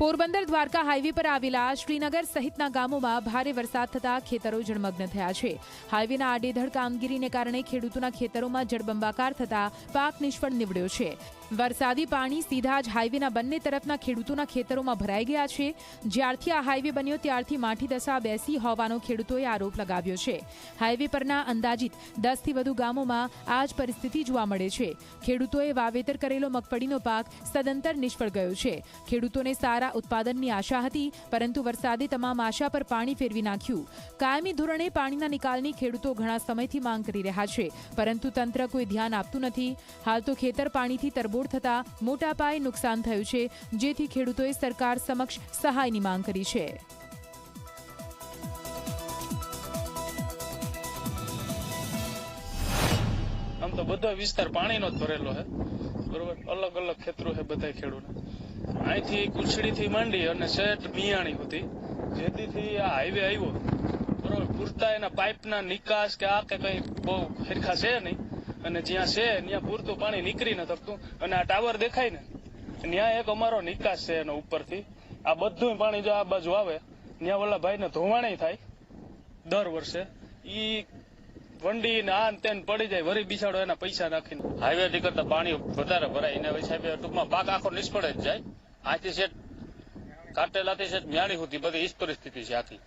Porbandar Dwarka highway પર આવેલા શ્રીનગર સહિતના ગામોમાં ભારે વરસાદ થતા ખેતરો જળમગ્ન થયા છે। હાઈવેના આડેધડ કામગીરીને કારણે ખેડૂતોના ખેતરોમાં જળબંબાકાર થતા પાક નિષ્ફળ નીવડ્યો છે। વરસાદી પાણી સીધા જ હાઈવેના બંને તરફના ખેડૂતોના ખેતરોમાં ભરાઈ ગયા છે। જ્યારથી આ હાઈવે બન્યો ત્યારથી માઠી દશા બેસી હોવાનો ખેડૂતોએ આરોપ લગાવ્યો છે। હાઈવે પરના અંદાજિત 10 થી વધુ ગામોમાં આ જ પરિસ્થિતિ જોવા મળે છે। ખેડૂતોએ વાવેતર કરેલો મગફળીનો પાક સદંતર નિષ્ફળ ગયો છે। ખેડૂતોને સારા ઉત્પાદનની આશા હતી, પરંતુ વરસાદે તમામ આશા પર પાણી ફેરવી નાખ્યું। કાયમી ધોરણે પાણીના નિકાલની ખેડૂતો ઘણા સમયથી માંગ કરી રહ્યા છે, પરંતુ તંત્ર કોઈ ધ્યાન આપતું નથી। હાલ તો ખેતર પાણીથી તરબોળ થતા મોટા પાયે નુકસાન થયું છે, જેથી ખેડૂતોએ સરકાર સમક્ષ સહાયની માંગ કરી છે। આમ તો બધો વિસ્તાર પાણીનો જ ભરેલો છે, બરોબર। અલગ અલગ ખેતરો છે બધા ખેડૂતો, અહીંથી કુછડીથી માંડી અને શેઠ મિયાણી સુધી જેથી આ હાઈવે આવ્યો, બરોબર, પૂરતા એના પાઇપના નિકાસ કે આ કે કઈ બહુ સરખા છે નહીં, અને જ્યાં છે ત્યાં પૂરતું પાણી નીકળી ન શકતું। અને આ ટાવર દેખાય ને ત્યાં એક અમારો નિકાસ છે એનો ઉપરથી, આ બધું પાણી જો આ બાજુ આવે ત્યાં ઓલા ભાઈને ધોવાણી થાય દર વર્ષે, ઈ વંડી ને આ તેન પડી જાય, વરી બિચારો એના પૈસા નાખીને હાઈવે થી કરતા પાણી વધારે ભરાય, એના હિસાબે ટૂંકમાં પાક આખો નિષ્ફળ જ જાય। આથી શેઠ કાટેલાથી શેઠ મ્યાણી સુધી બધી ઈ જ પરિસ્થિતિ છે આખી।